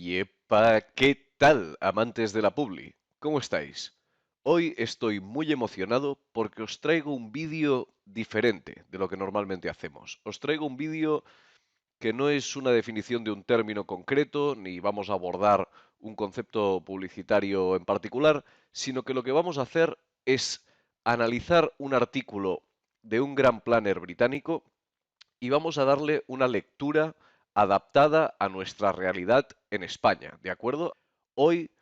Yepa, ¿qué tal, amantes de la Publi? ¿Cómo estáis? Hoy estoy muy emocionado porque os traigo un vídeo diferente de lo que normalmente hacemos. Os traigo un vídeo que no es una definición de un término concreto, ni vamos a abordar un concepto publicitario en particular, sino que lo que vamos a hacer es analizar un artículo de un gran planner británico y vamos a darle una lectura adaptada a nuestra realidad en España, ¿de acuerdo? Hoy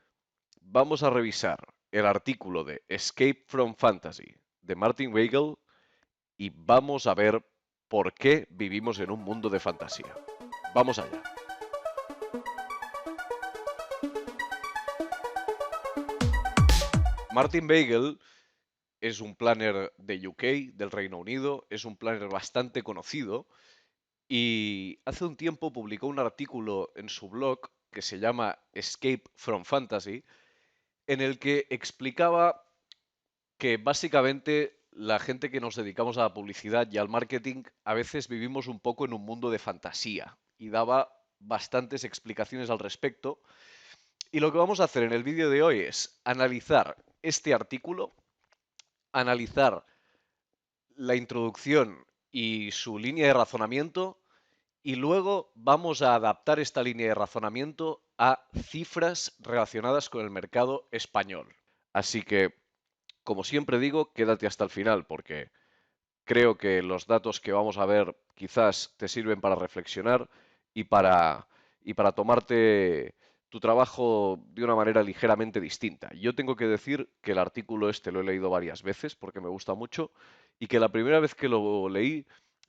vamos a revisar el artículo de Escape from Fantasy de Martin Weigel y vamos a ver por qué vivimos en un mundo de fantasía. Vamos allá. Martin Weigel es un planner de UK, del Reino Unido, es un planner bastante conocido. Y hace un tiempo publicó un artículo en su blog que se llama Escape from Fantasy, en el que explicaba que básicamente la gente que nos dedicamos a la publicidad y al marketing a veces vivimos un poco en un mundo de fantasía y daba bastantes explicaciones al respecto. Y lo que vamos a hacer en el vídeo de hoy es analizar este artículo, analizar la introducción y su línea de razonamiento. Y luego vamos a adaptar esta línea de razonamiento a cifras relacionadas con el mercado español. Así que, como siempre digo, quédate hasta el final porque creo que los datos que vamos a ver quizás te sirven para reflexionar y para tomarte tu trabajo de una manera ligeramente distinta. Yo tengo que decir que el artículo este lo he leído varias veces porque me gusta mucho y que la primera vez que lo leí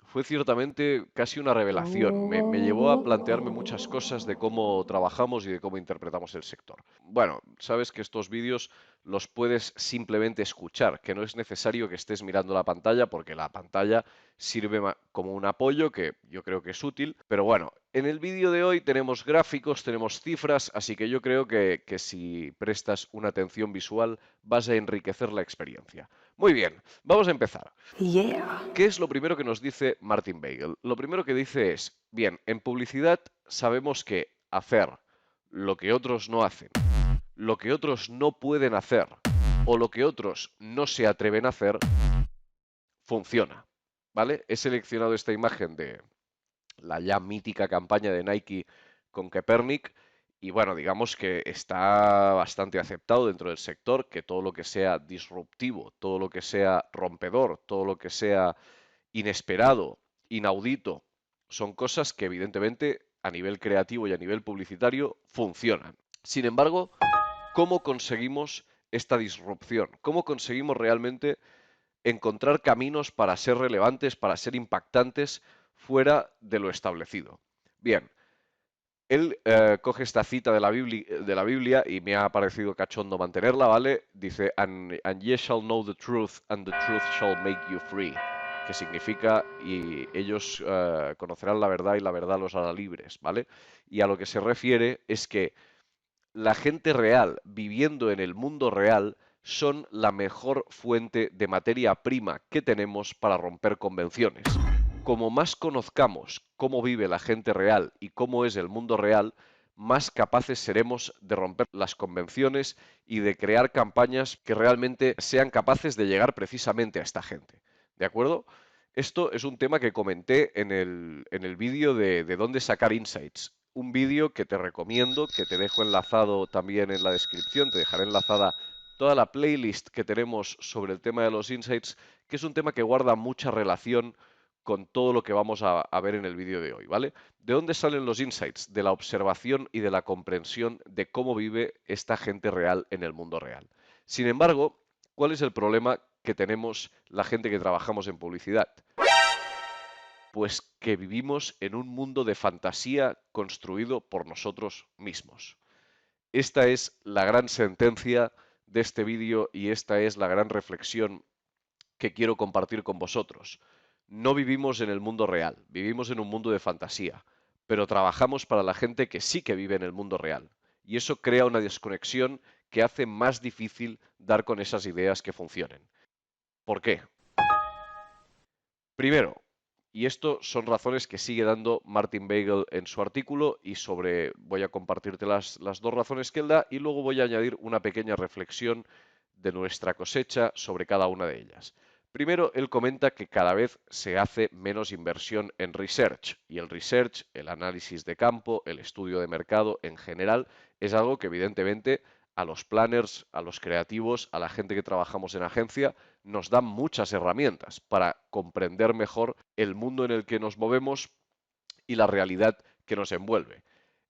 fue ciertamente casi una revelación. Me llevó a plantearme muchas cosas de cómo trabajamos y de cómo interpretamos el sector. Bueno, sabes que estos vídeos los puedes simplemente escuchar, que no es necesario que estés mirando la pantalla porque la pantalla sirve como un apoyo que yo creo que es útil. Pero bueno, en el vídeo de hoy tenemos gráficos, tenemos cifras, así que yo creo que si prestas una atención visual vas a enriquecer la experiencia. Muy bien, vamos a empezar. Yeah. ¿Qué es lo primero que nos dice Martin Weigel? Lo primero que dice es, bien, en publicidad sabemos que hacer lo que otros no hacen, lo que otros no pueden hacer o lo que otros no se atreven a hacer, funciona. ¿Vale? He seleccionado esta imagen de la ya mítica campaña de Nike con Kaepernick y bueno, digamos que está bastante aceptado dentro del sector que todo lo que sea disruptivo, todo lo que sea rompedor, todo lo que sea inesperado, inaudito, son cosas que evidentemente a nivel creativo y a nivel publicitario funcionan. Sin embargo, ¿cómo conseguimos esta disrupción? ¿Cómo conseguimos realmente encontrar caminos para ser relevantes, para ser impactantes fuera de lo establecido? Bien, él coge esta cita de la Biblia y me ha parecido cachondo mantenerla, ¿vale? Dice, and ye shall know the truth, and the truth shall make you free. Que significa, y ellos conocerán la verdad y la verdad los hará libres, ¿vale? Y a lo que se refiere es que la gente real, viviendo en el mundo real, son la mejor fuente de materia prima que tenemos para romper convenciones. Como más conozcamos cómo vive la gente real y cómo es el mundo real, más capaces seremos de romper las convenciones y de crear campañas que realmente sean capaces de llegar precisamente a esta gente. ¿De acuerdo? Esto es un tema que comenté en el vídeo de dónde sacar insights. Un vídeo que te recomiendo, que te dejo enlazado también en la descripción, te dejaré enlazada toda la playlist que tenemos sobre el tema de los insights, que es un tema que guarda mucha relación con todo lo que vamos a ver en el vídeo de hoy, ¿vale? ¿De dónde salen los insights? De la observación y de la comprensión de cómo vive esta gente real en el mundo real. Sin embargo, ¿cuál es el problema que tenemos la gente que trabajamos en publicidad? Pues que vivimos en un mundo de fantasía construido por nosotros mismos. Esta es la gran sentencia de este vídeo y esta es la gran reflexión que quiero compartir con vosotros. No vivimos en el mundo real, vivimos en un mundo de fantasía, pero trabajamos para la gente que sí que vive en el mundo real. Y eso crea una desconexión que hace más difícil dar con esas ideas que funcionen. ¿Por qué? Primero, Y esto son razones que sigue dando Martin Bagel en su artículo y voy a compartirte las dos razones que él da y luego voy a añadir una pequeña reflexión de nuestra cosecha sobre cada una de ellas. Primero, él comenta que cada vez se hace menos inversión en research y el research, el análisis de campo, el estudio de mercado en general, es algo que evidentemente a los planners, a los creativos, a la gente que trabajamos en agencia, nos dan muchas herramientas para comprender mejor el mundo en el que nos movemos y la realidad que nos envuelve.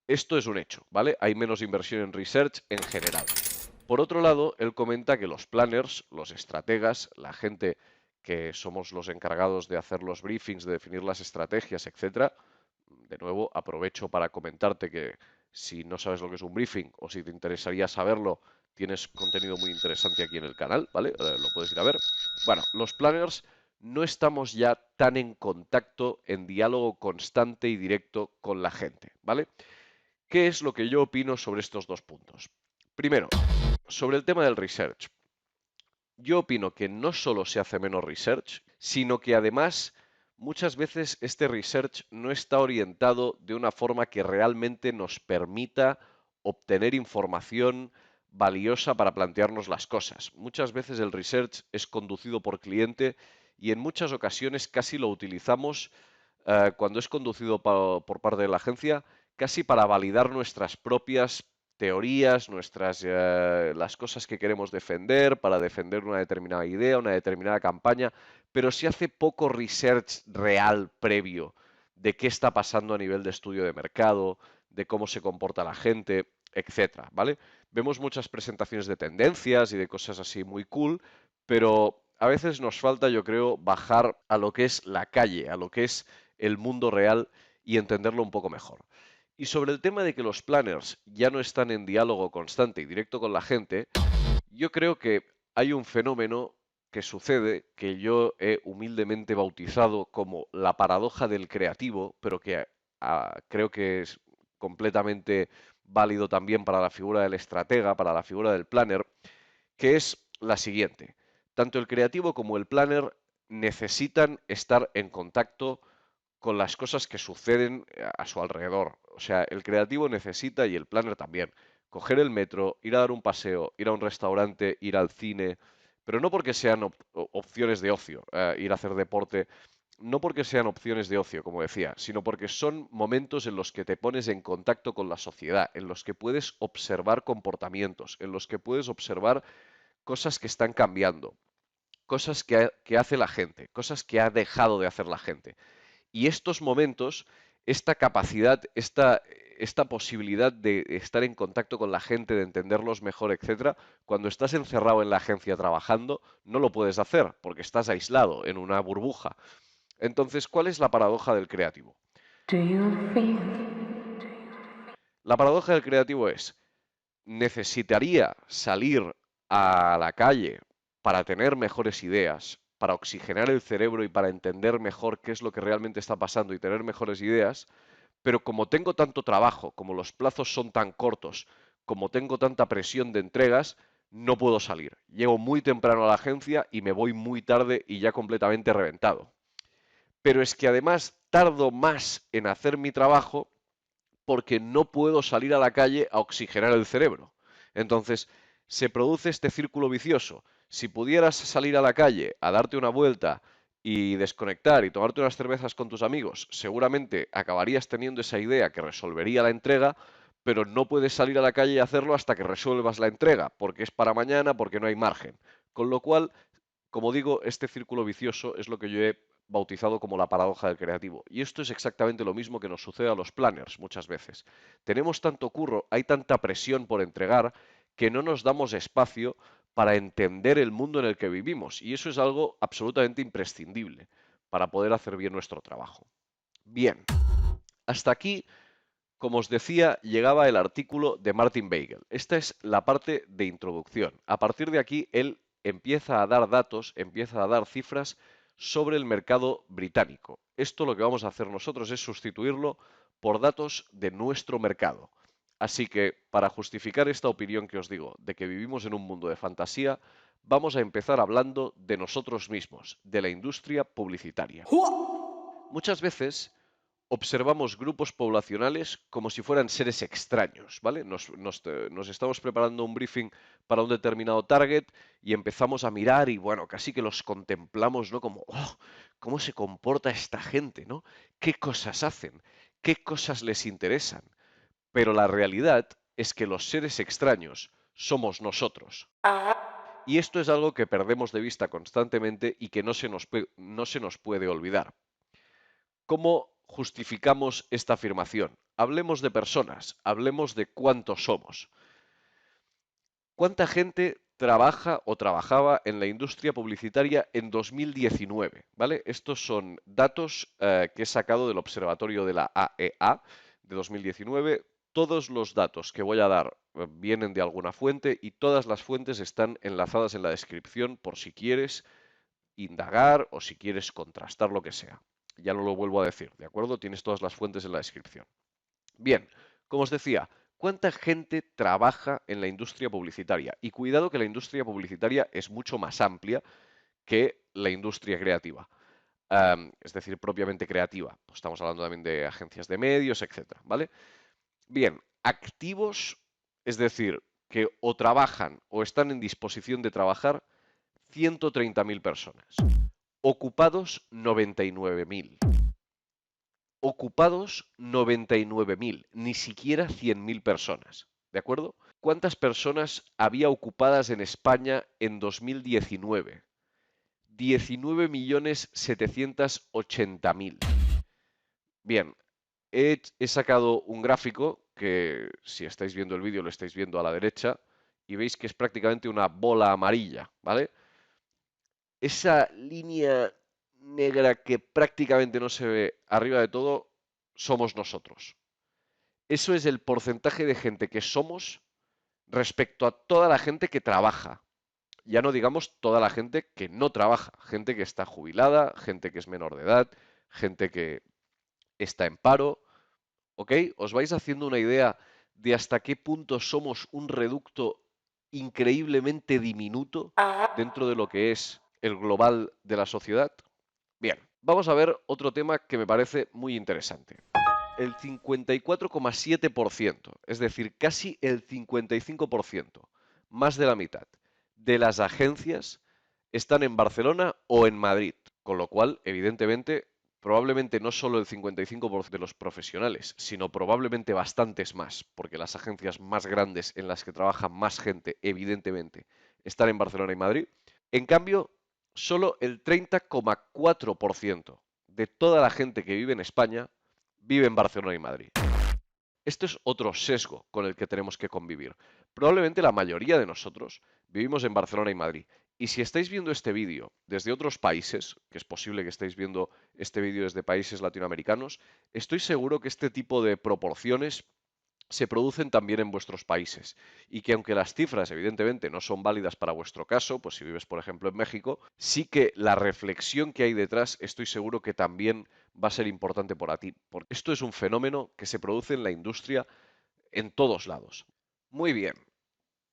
Esto es un hecho, ¿vale? Hay menos inversión en research en general. Por otro lado, él comenta que los planners, los estrategas, la gente que somos los encargados de hacer los briefings, de definir las estrategias, etcétera. De nuevo, aprovecho para comentarte que si no sabes lo que es un briefing o si te interesaría saberlo, tienes contenido muy interesante aquí en el canal, ¿vale? Lo puedes ir a ver. Bueno, los planners no estamos ya tan en contacto, en diálogo constante y directo con la gente, ¿vale? ¿Qué es lo que yo opino sobre estos dos puntos? Primero, sobre el tema del research. Yo opino que no solo se hace menos research, sino que además muchas veces este research no está orientado de una forma que realmente nos permita obtener información valiosa para plantearnos las cosas. Muchas veces el research es conducido por cliente y en muchas ocasiones casi lo utilizamos cuando es conducido por parte de la agencia, casi para validar nuestras propias teorías, las cosas que queremos defender, para defender una determinada idea, una determinada campaña, pero se hace poco research real previo de qué está pasando a nivel de estudio de mercado, de cómo se comporta la gente, etcétera, ¿vale? Vemos muchas presentaciones de tendencias y de cosas así muy cool, pero a veces nos falta, yo creo, bajar a lo que es la calle, a lo que es el mundo real y entenderlo un poco mejor. Y sobre el tema de que los planners ya no están en diálogo constante y directo con la gente, yo creo que hay un fenómeno que sucede que yo he humildemente bautizado como la paradoja del creativo, pero que creo que es completamente válido también para la figura del estratega, para la figura del planner, que es la siguiente. Tanto el creativo como el planner necesitan estar en contacto con las cosas que suceden a su alrededor. O sea, el creativo necesita, y el planner también, coger el metro, ir a dar un paseo, ir a un restaurante, ir al cine, pero no porque sean opciones de ocio, ir a hacer deporte, no porque sean opciones de ocio, como decía, sino porque son momentos en los que te pones en contacto con la sociedad, en los que puedes observar comportamientos, en los que puedes observar cosas que están cambiando, cosas que hace la gente, cosas que ha dejado de hacer la gente. Y estos momentos, esta capacidad, esta posibilidad de estar en contacto con la gente, de entenderlos mejor, etcétera, cuando estás encerrado en la agencia trabajando, no lo puedes hacer porque estás aislado en una burbuja. Entonces, ¿cuál es la paradoja del creativo? La paradoja del creativo es, necesitaría salir a la calle para tener mejores ideas, para oxigenar el cerebro y para entender mejor qué es lo que realmente está pasando y tener mejores ideas, pero como tengo tanto trabajo, como los plazos son tan cortos, como tengo tanta presión de entregas, no puedo salir. Llego muy temprano a la agencia y me voy muy tarde y ya completamente reventado. Pero es que además tardo más en hacer mi trabajo porque no puedo salir a la calle a oxigenar el cerebro. Entonces, se produce este círculo vicioso. Si pudieras salir a la calle a darte una vuelta y desconectar y tomarte unas cervezas con tus amigos, seguramente acabarías teniendo esa idea que resolvería la entrega, pero no puedes salir a la calle y hacerlo hasta que resuelvas la entrega, porque es para mañana, porque no hay margen. Con lo cual, como digo, este círculo vicioso es lo que yo he bautizado como la paradoja del creativo. Y esto es exactamente lo mismo que nos sucede a los planners muchas veces. Tenemos tanto curro, hay tanta presión por entregar, que no nos damos espacio para entender el mundo en el que vivimos. Y eso es algo absolutamente imprescindible para poder hacer bien nuestro trabajo. Bien, hasta aquí, como os decía, llegaba el artículo de Martin Bagel. Esta es la parte de introducción. A partir de aquí, él empieza a dar datos, empieza a dar cifras sobre el mercado británico. Esto lo que vamos a hacer nosotros es sustituirlo por datos de nuestro mercado. Así que, para justificar esta opinión que os digo, de que vivimos en un mundo de fantasía, vamos a empezar hablando de nosotros mismos, de la industria publicitaria. Muchas veces observamos grupos poblacionales como si fueran seres extraños, ¿vale? Nos estamos preparando un briefing para un determinado target y empezamos a mirar y, bueno, casi que los contemplamos, ¿no? Como, oh, ¿cómo se comporta esta gente, ¿no? ¿Qué cosas hacen? ¿Qué cosas les interesan? Pero la realidad es que los seres extraños somos nosotros. Y esto es algo que perdemos de vista constantemente y que no se nos puede olvidar. ¿Cómo justificamos esta afirmación? Hablemos de personas, hablemos de cuántos somos. ¿Cuánta gente trabaja o trabajaba en la industria publicitaria en 2019? ¿Vale? Estos son datos que he sacado del observatorio de la AEA de 2019. Todos los datos que voy a dar vienen de alguna fuente y todas las fuentes están enlazadas en la descripción por si quieres indagar o si quieres contrastar lo que sea. Ya no lo vuelvo a decir, ¿de acuerdo? Tienes todas las fuentes en la descripción. Bien, como os decía, ¿cuánta gente trabaja en la industria publicitaria? Y cuidado que la industria publicitaria es mucho más amplia que la industria creativa. Es decir, propiamente creativa. Pues estamos hablando también de agencias de medios, etcétera, ¿vale? Bien, activos, es decir, que o trabajan o están en disposición de trabajar 130.000 personas. Ocupados 99.000. Ocupados 99.000, ni siquiera 100.000 personas. ¿De acuerdo? ¿Cuántas personas había ocupadas en España en 2019? 19.780.000. Bien, he sacado un gráfico que si estáis viendo el vídeo lo estáis viendo a la derecha y veis que es prácticamente una bola amarilla, ¿vale? Esa línea negra que prácticamente no se ve arriba de todo, somos nosotros. Eso es el porcentaje de gente que somos respecto a toda la gente que trabaja. Ya no digamos toda la gente que no trabaja, gente que está jubilada, gente que es menor de edad, gente que está en paro, ¿ok? Os vais haciendo una idea de hasta qué punto somos un reducto increíblemente diminuto dentro de lo que es el global de la sociedad. Bien, vamos a ver otro tema que me parece muy interesante. El 54,7%, es decir, casi el 55%, más de la mitad, de las agencias están en Barcelona o en Madrid, con lo cual, evidentemente, probablemente no solo el 55% de los profesionales, sino probablemente bastantes más, porque las agencias más grandes en las que trabaja más gente, evidentemente, están en Barcelona y Madrid. En cambio, solo el 30,4% de toda la gente que vive en España vive en Barcelona y Madrid. Esto es otro sesgo con el que tenemos que convivir. Probablemente la mayoría de nosotros vivimos en Barcelona y Madrid. Y si estáis viendo este vídeo desde otros países, que es posible que estéis viendo este vídeo desde países latinoamericanos, estoy seguro que este tipo de proporciones se producen también en vuestros países y que aunque las cifras evidentemente no son válidas para vuestro caso, pues si vives por ejemplo en México, sí que la reflexión que hay detrás estoy seguro que también va a ser importante para ti, porque esto es un fenómeno que se produce en la industria en todos lados. Muy bien,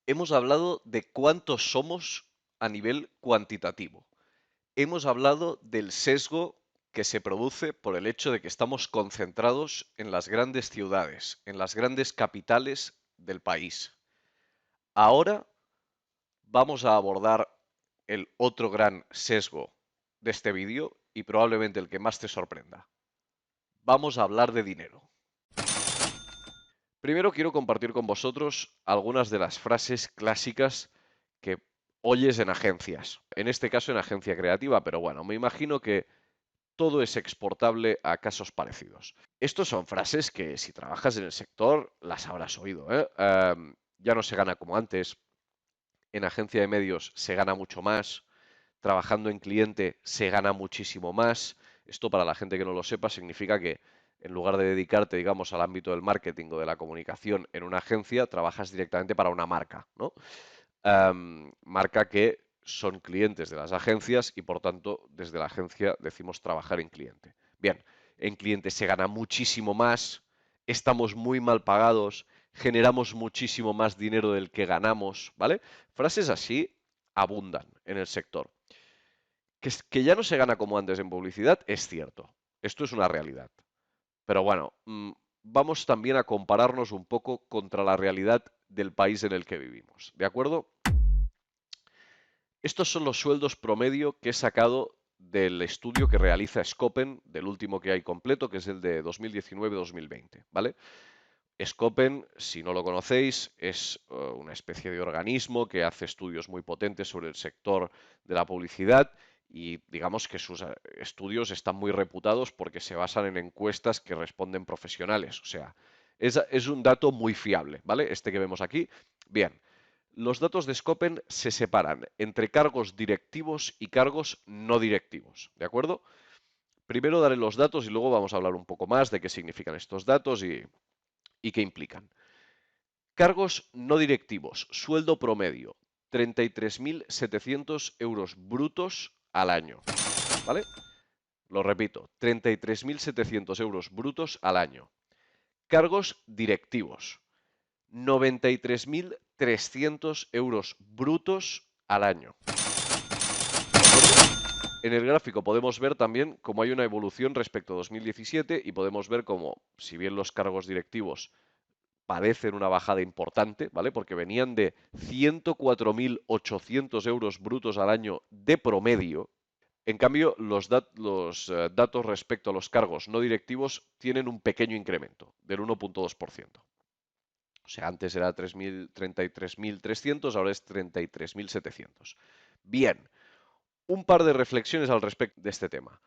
hemos hablado de cuántos somos a nivel cuantitativo. Hemos hablado del sesgo que se produce por el hecho de que estamos concentrados en las grandes ciudades, en las grandes capitales del país. Ahora vamos a abordar el otro gran sesgo de este vídeo y probablemente el que más te sorprenda. Vamos a hablar de dinero. Primero quiero compartir con vosotros algunas de las frases clásicas que oyes en agencias. En este caso en agencia creativa, pero bueno, me imagino que todo es exportable a casos parecidos. Estos son frases que si trabajas en el sector las habrás oído, ¿eh? Ya no se gana como antes, en agencia de medios se gana mucho más, trabajando en cliente se gana muchísimo más. Esto para la gente que no lo sepa significa que en lugar de dedicarte, digamos, al ámbito del marketing o de la comunicación en una agencia, trabajas directamente para una marca, ¿no? Marca que son clientes de las agencias y por tanto desde la agencia decimos trabajar en cliente. Bien, en cliente se gana muchísimo más, estamos muy mal pagados, generamos muchísimo más dinero del que ganamos, ¿vale? Frases así abundan en el sector. Que ya no se gana como antes en publicidad, es cierto. Esto es una realidad. Pero bueno, vamos también a compararnos un poco contra la realidad del país en el que vivimos, ¿de acuerdo? Estos son los sueldos promedio que he sacado del estudio que realiza Scopen, del último que hay completo, que es el de 2019-2020, ¿vale? Scopen, si no lo conocéis, es una especie de organismo que hace estudios muy potentes sobre el sector de la publicidad y digamos que sus estudios están muy reputados porque se basan en encuestas que responden profesionales. O sea, es un dato muy fiable, ¿vale? Este que vemos aquí. Bien, los datos de Scopen se separan entre cargos directivos y cargos no directivos, ¿de acuerdo? Primero daré los datos y luego vamos a hablar un poco más de qué significan estos datos y qué implican. Cargos no directivos, sueldo promedio, 33.700 euros brutos al año, ¿vale? Lo repito, 33.700 euros brutos al año. Cargos directivos, 93.300 euros brutos al año. En el gráfico podemos ver también cómo hay una evolución respecto a 2017 y podemos ver cómo, si bien los cargos directivos padecen una bajada importante, ¿vale? Porque venían de 104.800 euros brutos al año de promedio. En cambio, los datos respecto a los cargos no directivos tienen un pequeño incremento del 1,2%. O sea, antes era 33.300, ahora es 33.700. Bien, un par de reflexiones al respecto de este tema.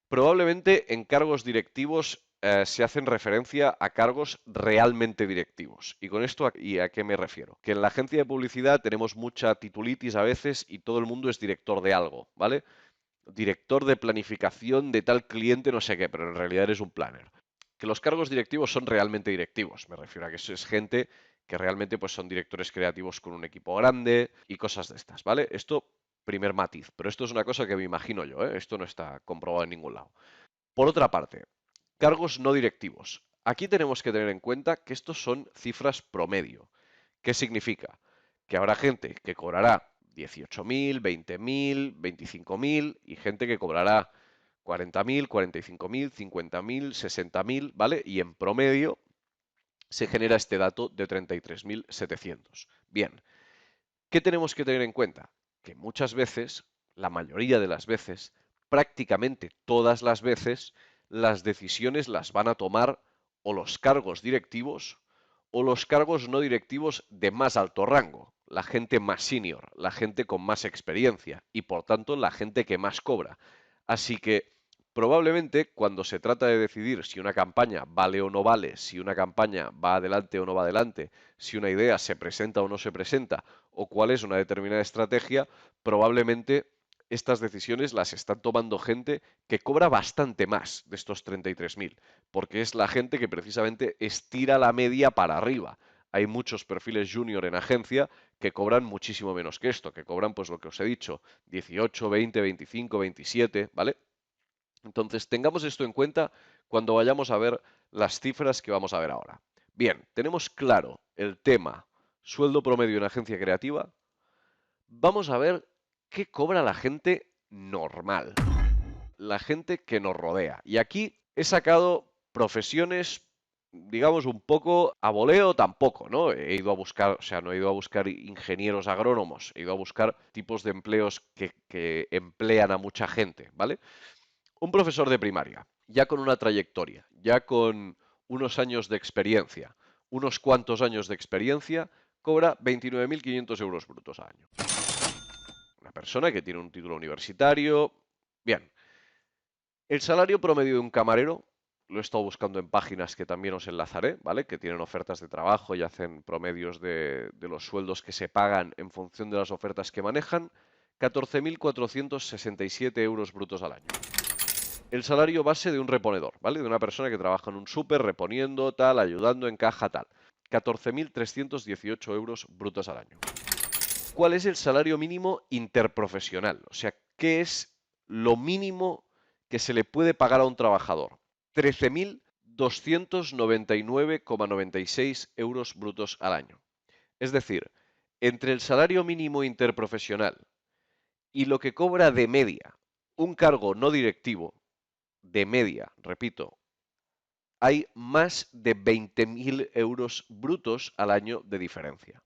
Probablemente en cargos directivos se hacen referencia a cargos realmente directivos. ¿Y con esto y a qué me refiero? Que en la agencia de publicidad tenemos mucha titulitis a veces y todo el mundo es director de algo, ¿vale? Director de planificación de tal cliente, no sé qué, pero en realidad eres un planner. Que los cargos directivos son realmente directivos. Me refiero a que eso es gente que realmente pues, son directores creativos con un equipo grande y cosas de estas, ¿vale? Esto, primer matiz, pero esto es una cosa que me imagino yo, ¿eh? Esto no está comprobado en ningún lado. Por otra parte, cargos no directivos. Aquí tenemos que tener en cuenta que estos son cifras promedio. ¿Qué significa? Que habrá gente que cobrará 18.000, 20.000, 25.000 y gente que cobrará 40.000, 45.000, 50.000, 60.000, ¿vale? Y en promedio se genera este dato de 33.700. Bien, ¿qué tenemos que tener en cuenta? Que muchas veces, la mayoría de las veces, prácticamente todas las veces, las decisiones las van a tomar o los cargos directivos o los cargos no directivos de más alto rango, la gente más senior, la gente con más experiencia y por tanto la gente que más cobra. Así que probablemente cuando se trata de decidir si una campaña vale o no vale, si una campaña va adelante o no va adelante, si una idea se presenta o no se presenta, o cuál es una determinada estrategia, probablemente estas decisiones las están tomando gente que cobra bastante más de estos 33.000, porque es la gente que precisamente estira la media para arriba. Hay muchos perfiles junior en agencia que cobran muchísimo menos que esto, que cobran pues lo que os he dicho, 18, 20, 25, 27, ¿vale? Entonces, tengamos esto en cuenta cuando vayamos a ver las cifras que vamos a ver ahora. Bien, tenemos claro el tema sueldo promedio en agencia creativa. Vamos a ver qué cobra la gente normal, la gente que nos rodea. Y aquí he sacado profesiones, digamos, un poco a voleo tampoco, ¿no? He ido a buscar, o sea, no he ido a buscar ingenieros agrónomos, he ido a buscar tipos de empleos que emplean a mucha gente, ¿vale? Un profesor de primaria, ya con una trayectoria, ya con unos años de experiencia, unos cuantos años de experiencia, cobra 29.500 euros brutos al año. Una persona que tiene un título universitario. Bien, el salario promedio de un camarero, lo he estado buscando en páginas que también os enlazaré, ¿vale? Que tienen ofertas de trabajo y hacen promedios de los sueldos que se pagan en función de las ofertas que manejan, 14.467 euros brutos al año. El salario base de un reponedor, ¿vale? De una persona que trabaja en un súper, reponiendo, tal, ayudando en caja, tal. 14.318 euros brutos al año. ¿Cuál es el salario mínimo interprofesional? O sea, ¿qué es lo mínimo que se le puede pagar a un trabajador? 13.299,96 euros brutos al año. Es decir, entre el salario mínimo interprofesional y lo que cobra de media un cargo no directivo, de media, repito, hay más de 20.000 euros brutos al año de diferencia.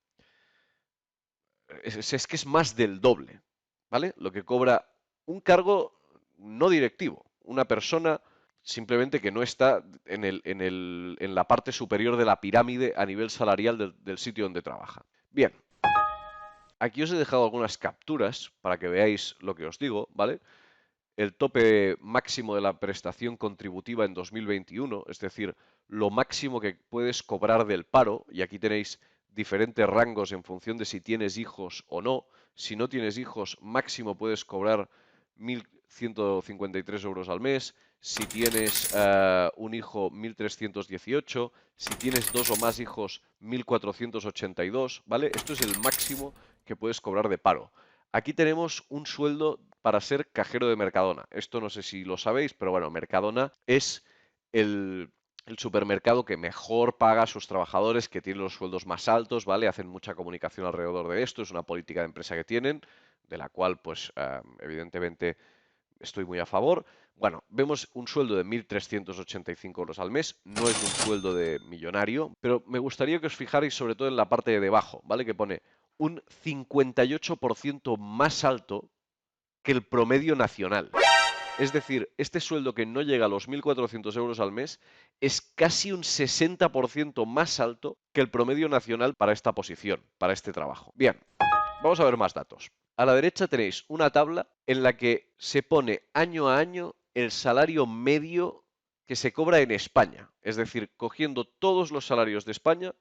Es que es más del doble, ¿vale? Lo que cobra un cargo no directivo, una persona simplemente que no está en la parte superior de la pirámide a nivel salarial del sitio donde trabaja. Bien, aquí os he dejado algunas capturas para que veáis lo que os digo, ¿vale? El tope máximo de la prestación contributiva en 2021, es decir, lo máximo que puedes cobrar del paro, y aquí tenéis diferentes rangos en función de si tienes hijos o no. Si no tienes hijos, máximo puedes cobrar 1.153 euros al mes. Si tienes un hijo, 1.318. Si tienes dos o más hijos, 1.482, ¿vale? Esto es el máximo que puedes cobrar de paro. Aquí tenemos un sueldo para ser cajero de Mercadona. Esto no sé si lo sabéis, pero bueno, Mercadona es el supermercado que mejor paga a sus trabajadores, que tiene los sueldos más altos, ¿vale? Hacen mucha comunicación alrededor de esto, es una política de empresa que tienen, de la cual, pues, evidentemente estoy muy a favor. Bueno, vemos un sueldo de 1.385 euros al mes, no es un sueldo de millonario, pero me gustaría que os fijarais sobre todo en la parte de debajo, ¿vale? Que pone un 58% más alto que el promedio nacional. Es decir, este sueldo que no llega a los 1.400 euros al mes es casi un 60% más alto que el promedio nacional para esta posición, para este trabajo. Bien, vamos a ver más datos. A la derecha tenéis una tabla en la que se pone año a año el salario medio que se cobra en España. Es decir, cogiendo todos los salarios de España,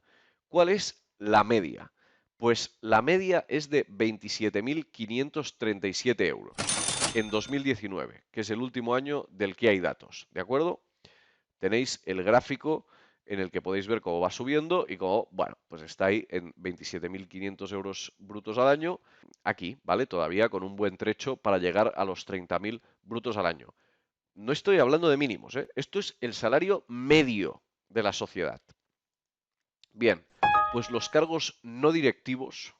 ¿cuál es la media? Pues la media es de 27.537 euros en 2019, que es el último año del que hay datos, ¿de acuerdo? Tenéis el gráfico en el que podéis ver cómo va subiendo y cómo, bueno, pues está ahí en 27.500 euros brutos al año, aquí, ¿vale? Todavía con un buen trecho para llegar a los 30.000 brutos al año. No estoy hablando de mínimos, ¿eh? Esto es el salario medio de la sociedad. Bien, pues los cargos no directivos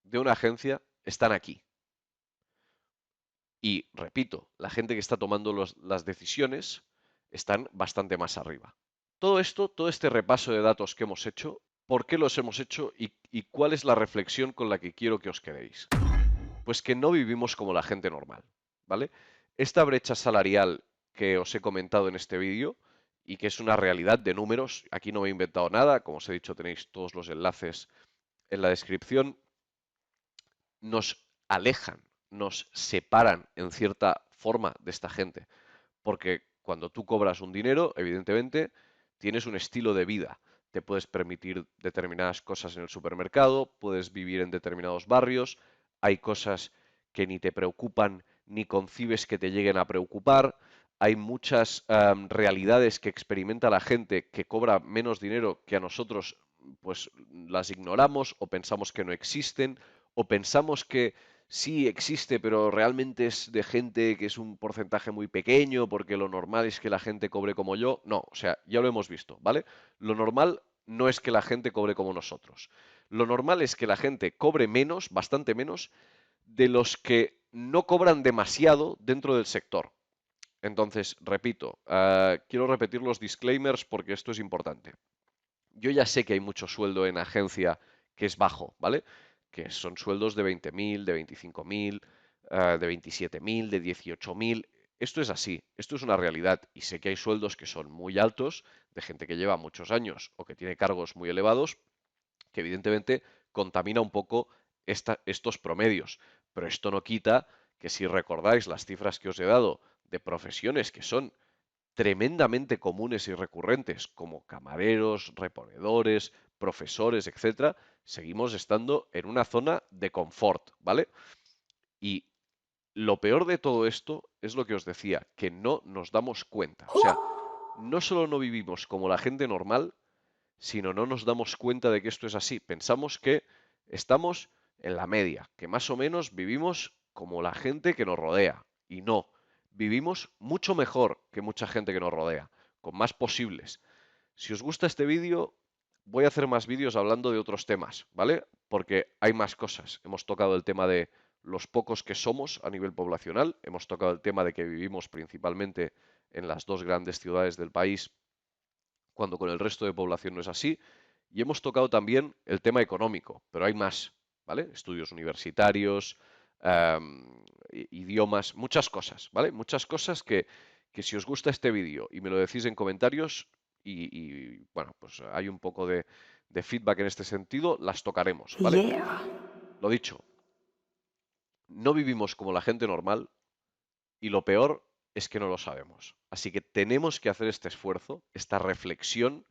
de una agencia están aquí. Y repito, la gente que está tomando las decisiones están bastante más arriba. Todo esto, todo este repaso de datos que hemos hecho, ¿por qué los hemos hecho y cuál es la reflexión con la que quiero que os quedéis? Pues que no vivimos como la gente normal, ¿vale? Esta brecha salarial que os he comentado en este vídeo y que es una realidad de números, aquí no me he inventado nada, como os he dicho tenéis todos los enlaces en la descripción, nos alejan, nos separan en cierta forma de esta gente. Porque cuando tú cobras un dinero, evidentemente, tienes un estilo de vida. Te puedes permitir determinadas cosas en el supermercado, puedes vivir en determinados barrios, hay cosas que ni te preocupan ni concibes que te lleguen a preocupar. Hay muchas realidades que experimenta la gente que cobra menos dinero que a nosotros, pues las ignoramos o pensamos que no existen o pensamos que sí existe, pero realmente es de gente que es un porcentaje muy pequeño, porque lo normal es que la gente cobre como yo. No, o sea, ya lo hemos visto, ¿vale? Lo normal no es que la gente cobre como nosotros. Lo normal es que la gente cobre menos, bastante menos, de los que no cobran demasiado dentro del sector. Entonces, repito, quiero repetir los disclaimers porque esto es importante. Yo ya sé que hay mucho sueldo en agencia que es bajo, ¿vale? Que son sueldos de 20.000, de 25.000, de 27.000, de 18.000. Esto es así, esto es una realidad y sé que hay sueldos que son muy altos de gente que lleva muchos años o que tiene cargos muy elevados, que evidentemente contamina un poco estos promedios. Pero esto no quita que si recordáis las cifras que os he dado de profesiones que son tremendamente comunes y recurrentes, como camareros, reponedores, profesores, etcétera, seguimos estando en una zona de confort, ¿vale? Y lo peor de todo esto es lo que os decía, que no nos damos cuenta. O sea, no solo no vivimos como la gente normal, sino no nos damos cuenta de que esto es así. Pensamos que estamos en la media, que más o menos vivimos como la gente que nos rodea. Y no, vivimos mucho mejor que mucha gente que nos rodea, con más posibles. Si os gusta este vídeo, voy a hacer más vídeos hablando de otros temas, ¿vale? Porque hay más cosas. Hemos tocado el tema de los pocos que somos a nivel poblacional, hemos tocado el tema de que vivimos principalmente en las dos grandes ciudades del país, cuando con el resto de población no es así. Y hemos tocado también el tema económico, pero hay más, ¿vale? Estudios universitarios, idiomas, muchas cosas, ¿vale? Muchas cosas que si os gusta este vídeo y me lo decís en comentarios bueno, pues hay un poco de feedback en este sentido, las tocaremos, ¿vale? Yeah. Lo dicho, no vivimos como la gente normal y lo peor es que no lo sabemos. Así que tenemos que hacer este esfuerzo, esta reflexión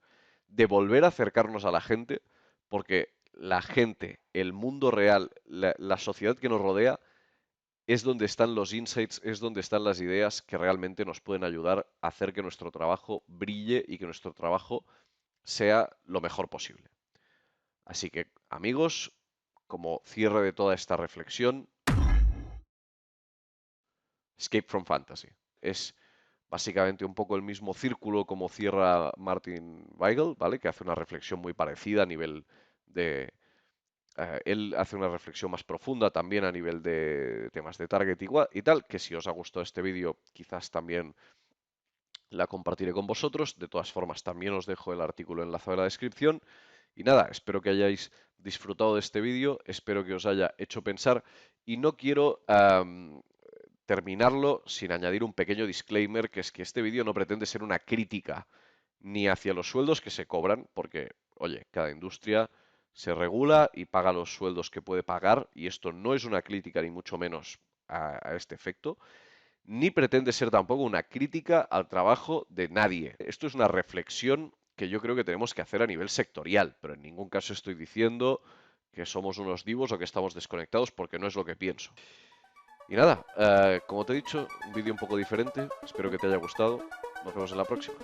de volver a acercarnos a la gente, porque la gente, el mundo real, la sociedad que nos rodea, es donde están los insights, es donde están las ideas que realmente nos pueden ayudar a hacer que nuestro trabajo brille y que nuestro trabajo sea lo mejor posible. Así que, amigos, como cierre de toda esta reflexión, Escape from Fantasy. Es básicamente un poco el mismo círculo como cierra Martin Weigel, ¿vale? Que hace una reflexión muy parecida a nivel de... él hace una reflexión más profunda también a nivel de temas de target y tal, que si os ha gustado este vídeo, quizás también la compartiré con vosotros. De todas formas, también os dejo el artículo enlazado en la descripción. Y nada, espero que hayáis disfrutado de este vídeo, espero que os haya hecho pensar y no quiero terminarlo sin añadir un pequeño disclaimer, que es que este vídeo no pretende ser una crítica ni hacia los sueldos que se cobran, porque, oye, cada industria se regula y paga los sueldos que puede pagar, y esto no es una crítica ni mucho menos a este efecto, ni pretende ser tampoco una crítica al trabajo de nadie. Esto es una reflexión que yo creo que tenemos que hacer a nivel sectorial, pero en ningún caso estoy diciendo que somos unos divos o que estamos desconectados, porque no es lo que pienso. Y nada, como te he dicho, un vídeo un poco diferente, espero que te haya gustado, nos vemos en la próxima.